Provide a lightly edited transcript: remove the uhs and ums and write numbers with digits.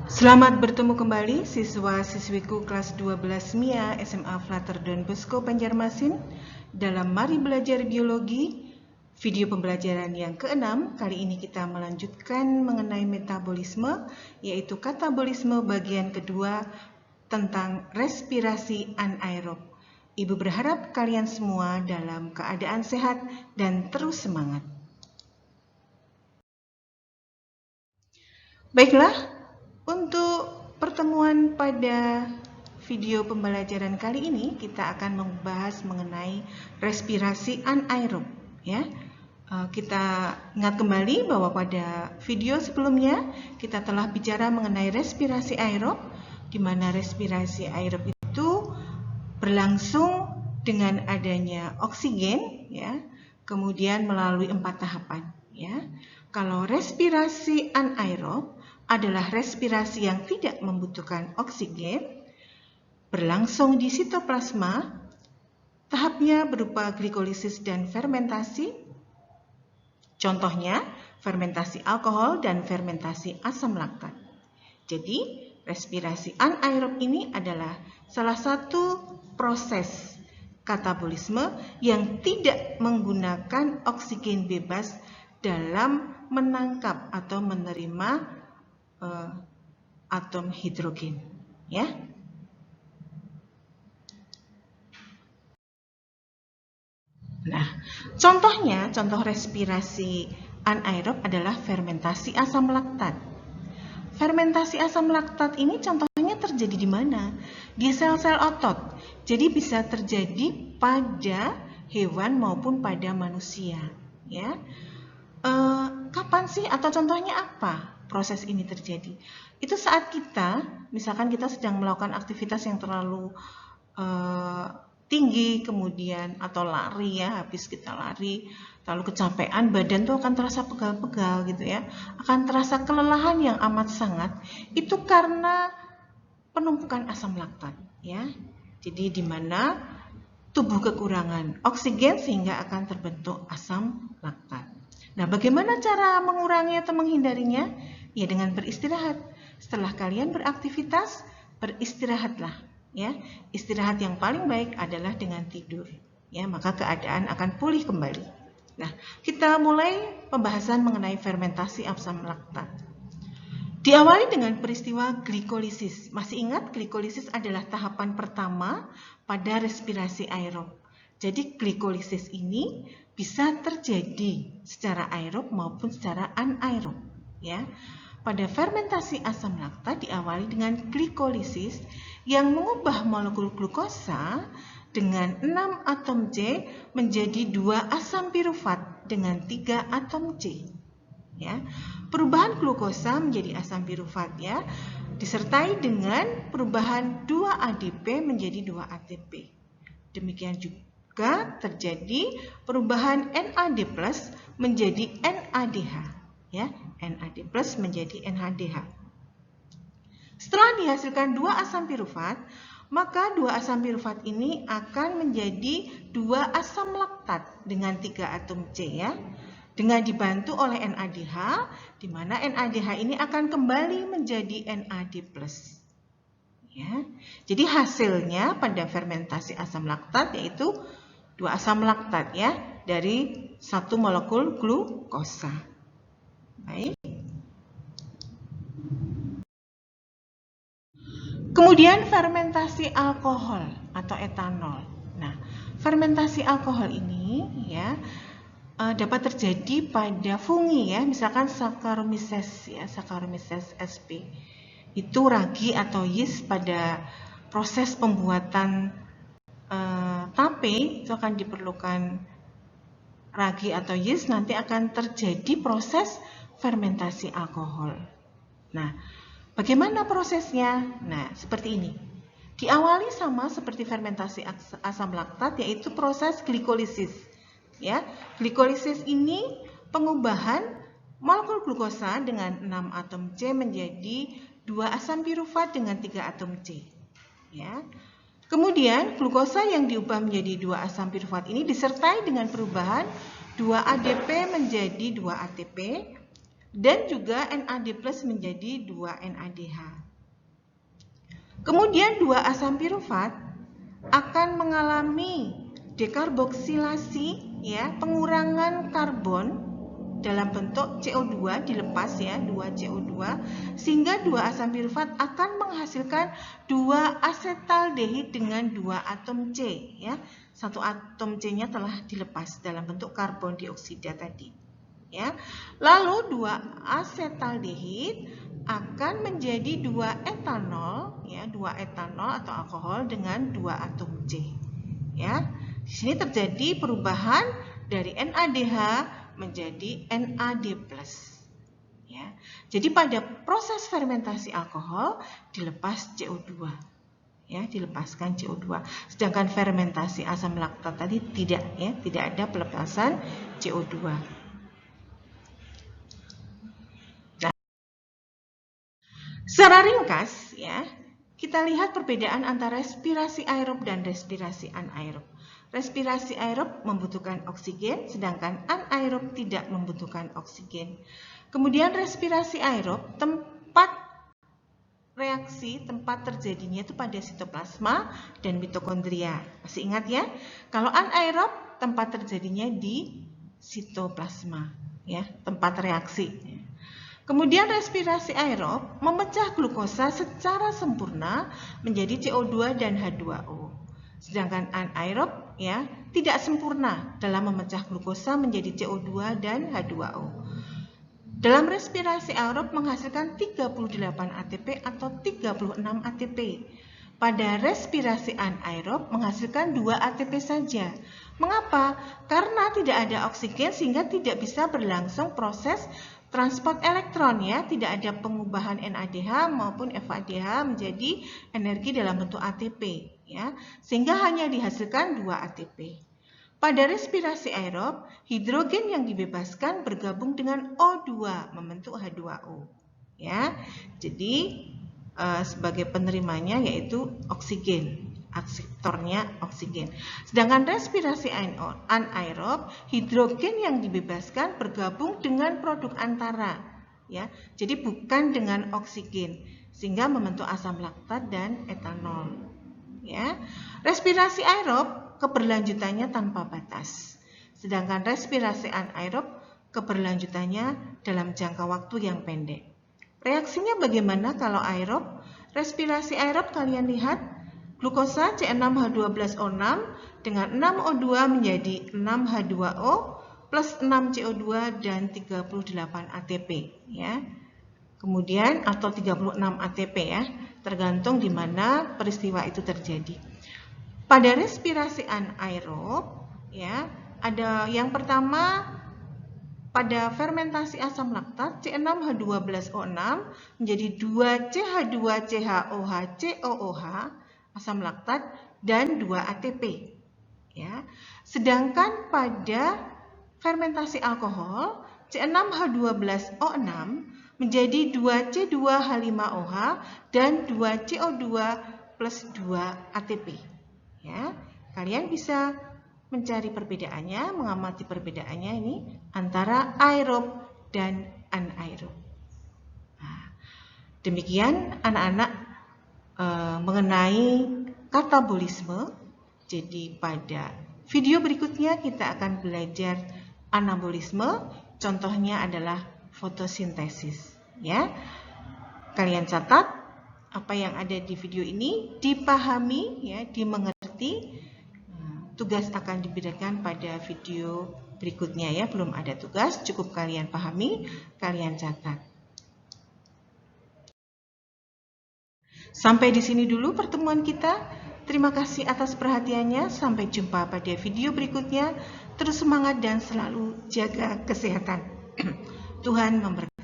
Selamat bertemu kembali siswa-siswiku kelas 12 MIA SMA Flutter Don Bosco Banjarmasin dalam Mari Belajar Biologi, video pembelajaran yang ke-6. Kali ini kita melanjutkan mengenai metabolisme, yaitu katabolisme bagian kedua tentang respirasi anaerob. Ibu berharap kalian semua dalam keadaan sehat dan terus semangat. Baiklah, untuk pertemuan pada video pembelajaran kali ini, kita akan membahas mengenai respirasi anaerob. Ya, kita ingat kembali bahwa pada video sebelumnya kita telah bicara mengenai respirasi aerob, di mana respirasi aerob itu berlangsung dengan adanya oksigen, ya, kemudian melalui 4 tahapan. Ya, kalau respirasi anaerob adalah respirasi yang tidak membutuhkan oksigen, berlangsung di sitoplasma, tahapnya berupa glikolisis dan fermentasi. Contohnya, fermentasi alkohol dan fermentasi asam laktat. Jadi, respirasi anaerob ini adalah salah satu proses katabolisme yang tidak menggunakan oksigen bebas dalam menangkap atau menerima atom hidrogen, ya. Nah, contoh respirasi anaerob adalah fermentasi asam laktat. Fermentasi asam laktat ini contohnya terjadi di mana? Di sel-sel otot. Jadi bisa terjadi pada hewan maupun pada manusia, ya. Kapan sih atau contohnya apa proses ini terjadi? Itu saat kita, misalkan kita sedang melakukan aktivitas yang terlalu tinggi, kemudian atau lari, ya, habis kita lari, lalu kecapean, badan tuh akan terasa pegal-pegal gitu, ya, akan terasa kelelahan yang amat sangat. Itu karena penumpukan asam laktat, ya. Jadi di mana tubuh kekurangan oksigen sehingga akan terbentuk asam laktat. Nah, bagaimana cara mengurangi atau menghindarinya? Ya, dengan beristirahat. Setelah kalian beraktivitas, beristirahatlah, ya. Istirahat yang paling baik adalah dengan tidur, ya, maka keadaan akan pulih kembali. Nah, kita mulai pembahasan mengenai fermentasi asam laktat. Diawali dengan peristiwa glikolisis. Masih ingat, glikolisis adalah tahapan pertama pada respirasi aerob. Jadi glikolisis ini bisa terjadi secara aerob maupun secara anaerob, ya. Pada fermentasi asam laktat diawali dengan glikolisis yang mengubah molekul glukosa dengan 6 atom C menjadi 2 asam pirufat dengan 3 atom C. Ya. Perubahan glukosa menjadi asam pirufat, ya, disertai dengan perubahan 2 ADP menjadi 2 ATP. Demikian juga terjadi perubahan NAD+ menjadi NADH, ya, NAD+ menjadi NADH. Setelah dihasilkan 2 asam pirufat, maka 2 asam pirufat ini akan menjadi 2 asam laktat dengan 3 atom C, ya, dengan dibantu oleh NADH, di mana NADH ini akan kembali menjadi NAD+. Ya. Jadi hasilnya pada fermentasi asam laktat yaitu 2 asam laktat, ya, dari 1 molekul glukosa. Baik. Kemudian fermentasi alkohol atau etanol. Nah, fermentasi alkohol ini, ya, dapat terjadi pada fungi, ya, misalkan Saccharomyces, ya, Saccharomyces sp. Itu ragi atau yeast pada proses pembuatan tape itu akan diperlukan ragi atau yeast, nanti akan terjadi proses fermentasi alkohol. Nah, bagaimana prosesnya? Nah, seperti ini. Diawali sama seperti fermentasi asam laktat, yaitu proses glikolisis. Ya, glikolisis ini pengubahan molekul glukosa dengan 6 atom C menjadi 2 asam pirufat dengan 3 atom C. Ya. Kemudian glukosa yang diubah menjadi 2 asam pirufat ini disertai dengan perubahan 2 ADP menjadi 2 ATP. dan juga NAD+ menjadi 2 NADH. Kemudian 2 asam pirufat akan mengalami dekarboksilasi, ya, pengurangan karbon dalam bentuk CO2 dilepas, ya, 2 CO2, sehingga 2 asam pirufat akan menghasilkan 2 asetaldehid dengan 2 atom C, ya. 1 atom C-nya telah dilepas dalam bentuk karbon dioksida tadi, ya. Lalu 2 asetaldehid akan menjadi 2 etanol, ya, 2 etanol atau alkohol dengan 2 atom C, ya. Di sini terjadi perubahan dari NADH menjadi NAD+. Ya. Jadi pada proses fermentasi alkohol dilepas CO2. Ya, dilepaskan CO2. Sedangkan fermentasi asam laktat tadi tidak, ya, tidak ada pelepasan CO2. Nah, secara ringkas, ya, kita lihat perbedaan antara respirasi aerob dan respirasi anaerob. Respirasi aerob membutuhkan oksigen, sedangkan anaerob tidak membutuhkan oksigen. Kemudian respirasi aerob, tempat reaksi, tempat terjadinya itu pada sitoplasma dan mitokondria. Masih ingat, ya? Kalau anaerob, tempat terjadinya di sitoplasma, ya, tempat reaksi. Kemudian respirasi aerob memecah glukosa secara sempurna menjadi CO2 dan H2O. Sedangkan anaerob, ya, tidak sempurna dalam memecah glukosa menjadi CO2 dan H2O. Dalam respirasi aerob menghasilkan 38 ATP atau 36 ATP. Pada respirasi anaerob menghasilkan 2 ATP saja. Mengapa? Karena tidak ada oksigen sehingga tidak bisa berlangsung proses transport elektron, ya, tidak ada pengubahan NADH maupun FADH menjadi energi dalam bentuk ATP, ya, sehingga hanya dihasilkan 2 ATP. Pada respirasi aerob, hidrogen yang dibebaskan bergabung dengan O2 membentuk H2O, ya. Jadi sebagai penerimanya yaitu oksigen. Akseptornya oksigen. Sedangkan respirasi anaerob, hidrogen yang dibebaskan bergabung dengan produk antara, ya. Jadi bukan dengan oksigen, sehingga membentuk asam laktat dan etanol, ya. Respirasi aerob keberlanjutannya tanpa batas. Sedangkan respirasi anaerob keberlanjutannya dalam jangka waktu yang pendek. Reaksinya bagaimana kalau aerob? Respirasi aerob kalian lihat, glukosa C6H12O6 dengan 6O2 menjadi 6H2O plus 6 CO2 dan 38 ATP, ya. Kemudian atau 36 ATP, ya, tergantung di mana peristiwa itu terjadi. Pada respirasi anaerob, ya, ada yang pertama pada fermentasi asam laktat C6H12O6 menjadi 2CH2CHOH asam laktat dan 2 ATP, ya. Sedangkan pada fermentasi alkohol C6H12O6 menjadi 2C2H5OH dan 2CO2 plus 2 ATP, ya. Kalian bisa mencari perbedaannya, mengamati perbedaannya ini antara aerob dan anaerob. Nah, demikian anak-anak mengenai katabolisme. Jadi pada video berikutnya kita akan belajar anabolisme. Contohnya adalah fotosintesis, ya. Kalian catat apa yang ada di video ini, dipahami, ya, dimengerti. Tugas akan diberikan pada video berikutnya, ya. Belum ada tugas, cukup kalian pahami, kalian catat. Sampai di sini dulu pertemuan kita. Terima kasih atas perhatiannya. Sampai jumpa pada video berikutnya. Terus semangat dan selalu jaga kesehatan. Tuhan memberkati.